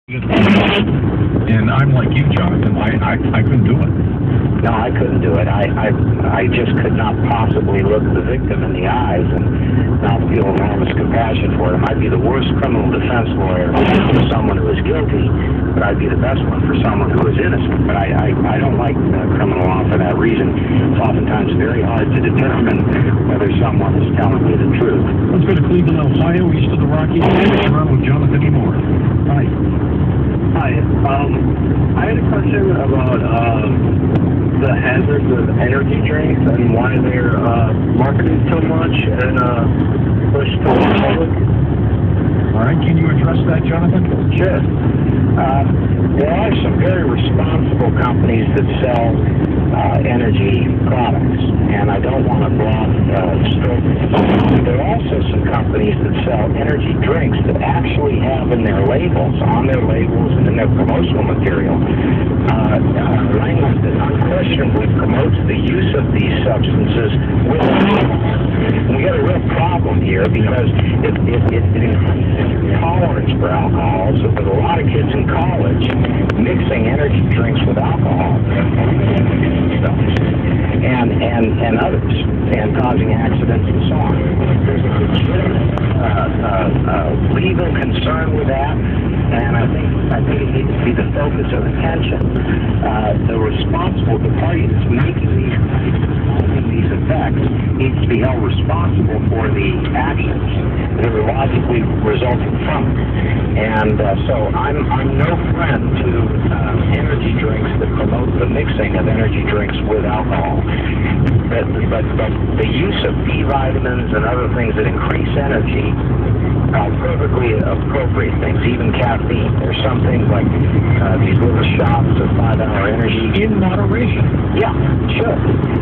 And I'm like you, Jonathan. I couldn't do it. No, I couldn't do it. I just could not possibly look the victim in the eyes and not feel enormous compassion for him. I'd be the worst criminal defense lawyer for someone who is guilty, but I'd be the best one for someone who is innocent. But I don't like criminal law for that reason. It's oftentimes very hard to determine whether someone is telling me the truth. Let's go to Cleveland, Ohio, east of the Rockies. Around with Jonathan Moore. Hi. Hi. I had a question about the hazards of energy drinks and why they're marketed so much and pushed to the public. All right, can you address that, Jonathan? Sure. There are some very responsible companies that sell energy products, and I don't want to broad stroke. There are also some companies that sell energy drinks that actually have in their labels, on their labels and in their promotional material, language that unquestionably promotes the use of these substances with alcohol. We got a real problem here because it increases your tolerance for alcohol, so there's a lot of kids in college mixing energy drinks with alcohol and others, and causing accidents and so on. There's a legitimate legal concern with that, and I think it needs to be the focus of attention. The party that's making these effects needs to be held responsible for the actions that are logically resulting from it. And so I'm no friend to energy drinks that promote the mixing of energy drinks with alcohol. But the use of B vitamins and other things that increase energy are perfectly appropriate things, even caffeine. There's some things like these little shots of 5-hour energy. In moderation. Yeah, sure.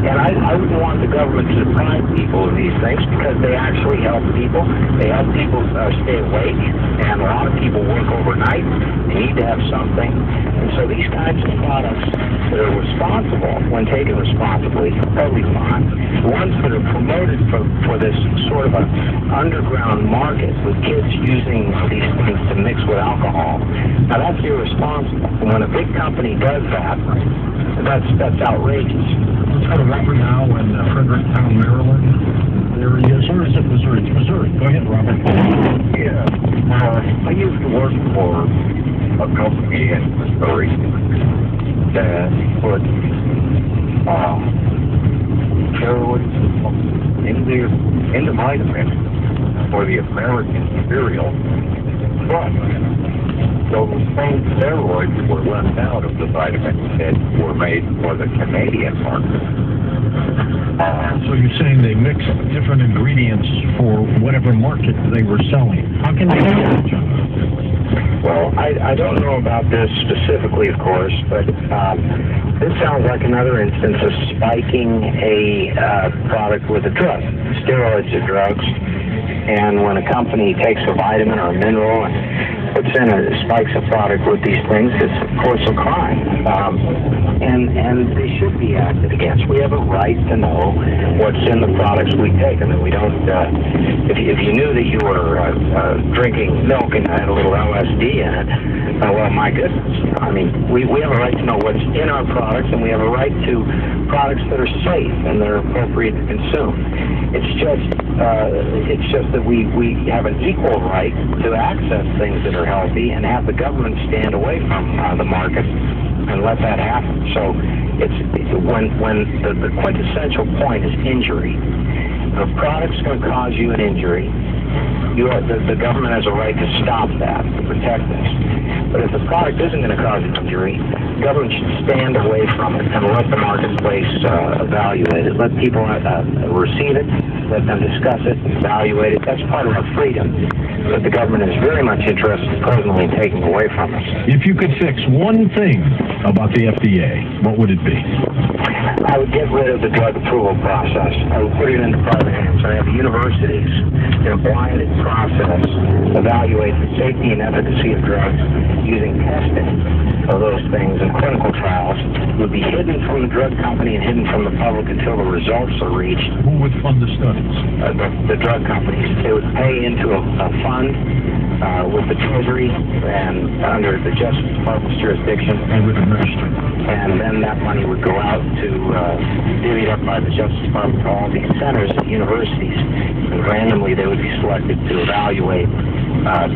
And I wouldn't want the government to deprive people of these things because they actually help people. They help people stay awake, and a lot of people work overnight. They need to have something. And so these kinds of products that are responsible, when taken responsibly, totally fine. The ones that are promoted for this sort of an underground market with kids using these things to mix with alcohol, now that's irresponsible. And when a big company does that, that's outrageous. Let's go to Robert now in Fredericktown, Maryland. There he is. Or is it Missouri? It's Missouri. Go ahead, Robert. Yeah. I used to work for a company in Missouri that put steroids into vitamins for the American cereal. But so the same steroids were left out of the vitamins that were made for the Canadian market. So you're saying they mix different ingredients for whatever market they were selling. How can they do that, John? Well, I don't know about this specifically, of course, but this sounds like another instance of spiking a product with a drug. Steroids are drugs, and when a company takes a vitamin or a mineral and puts in spikes a product with these things, it's of course a crime, and they should be acted against. We have a right to know what's in the products we take, and that we don't. If you knew that you were drinking milk and had a little LSD in it, well, my goodness. I mean, we have a right to know what's in our products, and we have a right to products that are safe and that are appropriate to consume. It's just that we have an equal right to access things that are healthy and have the government stand away from the market and let that happen. So when the quintessential point is injury. If a product's going to cause you an injury, the government has a right to stop that, to protect this. But if the product isn't going to cause an injury, the government should stand away from it and let the marketplace evaluate it. Let people receive it, let them discuss it, evaluate it. That's part of our freedom that the government is very much interested presently in taking away from us. If you could fix one thing about the FDA, what would it be? I would get rid of the drug approval process. I would put it into private hands. I have universities in a blinded process evaluate the safety and efficacy of drugs using testing of those things in clinical trials would be hidden from the drug company and hidden from the public until the results are reached. Who would fund the studies? The drug companies. They would pay into a fund with the Treasury and under the Justice Department's jurisdiction. And would administer. And then that money would go out to divvied up by the Justice Department to all these centers at universities. And randomly they would be selected to evaluate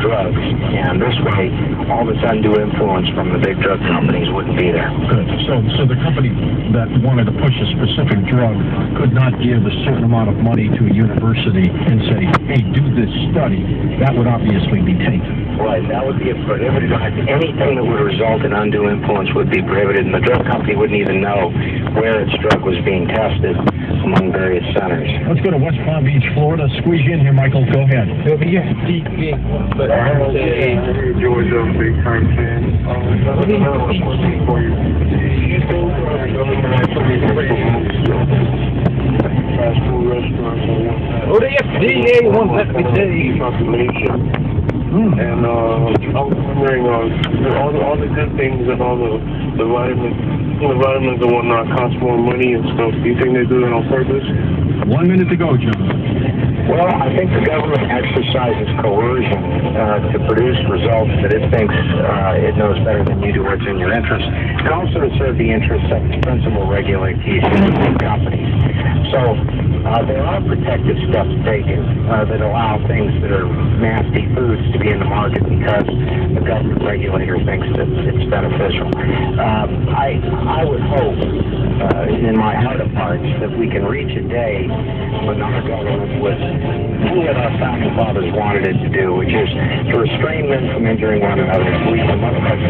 drugs. And this way, all this undue influence from the big drug companies wouldn't be there. Good. So the company that wanted to push a specific drug could not give a certain amount of money to a university and say, hey, do this study. That would obviously be taken. Right, that would be a prohibited right. Anything that would result in undue influence would be prohibited, and the drug company wouldn't even know where its drug was being tested among various centers. Let's go to West Palm Beach, Florida. Squeeze you in here, Michael. Go ahead. But I heard Georgia, big time fan. What do you think? For you. Do you think the government actually fast food restaurants or what? Oh, the FDA wants that to say. Population. And I was wondering, all the good things and all the vitamins and whatnot cost more money and stuff. Do you think they do that on purpose? 1 minute to go, John. Well, I think the government exercises coercion to produce results that it thinks it knows better than you do what's in your interest, and also to serve the interests of its principal regulatees and companies. So there are protective steps taken that allow things that are nasty foods to be in the market because the government regulator thinks that it's beneficial. I would hope, in my heart of hearts, that we can reach a day when our government would do what our founding fathers wanted it to do, which is to restrain men from injuring one another, to leave them unaffected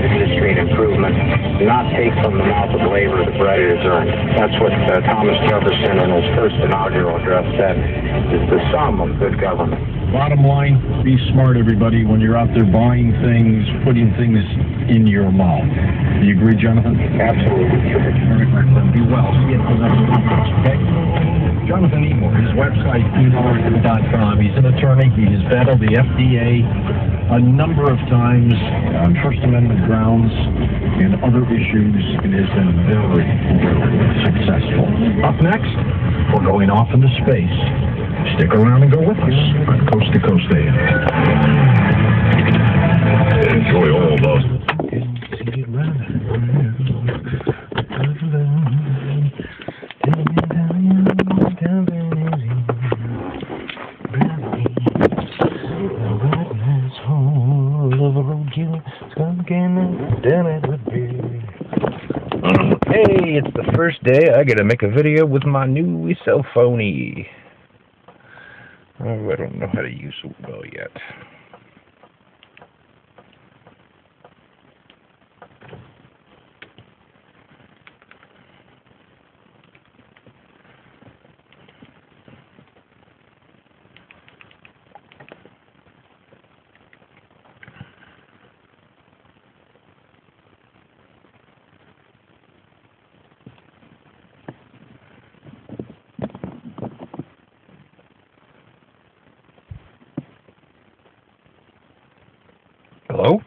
industry and improvement, not take from the mouth of labor the bread it has earned. That's what Thomas Jefferson in his first inaugural address said, is the sum of good government. Bottom line, be smart, everybody, when you're out there buying things, putting things in your mouth. Do you agree, Jonathan? Absolutely. All right, my friend. Be well. See you at the next conference, okay? Jonathan Emore, his website, emore.com. He's an attorney. He has battled the FDA a number of times on First Amendment grounds and other issues, and has been very, very successful. Up next, we're going off into space. Stick around and go with us on Coast to Coast AM. Enjoy all those. Hey, it's the first day I gotta make a video with my new cell phone-y. Oh, I don't know how to use it well yet. Hello?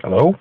Hello?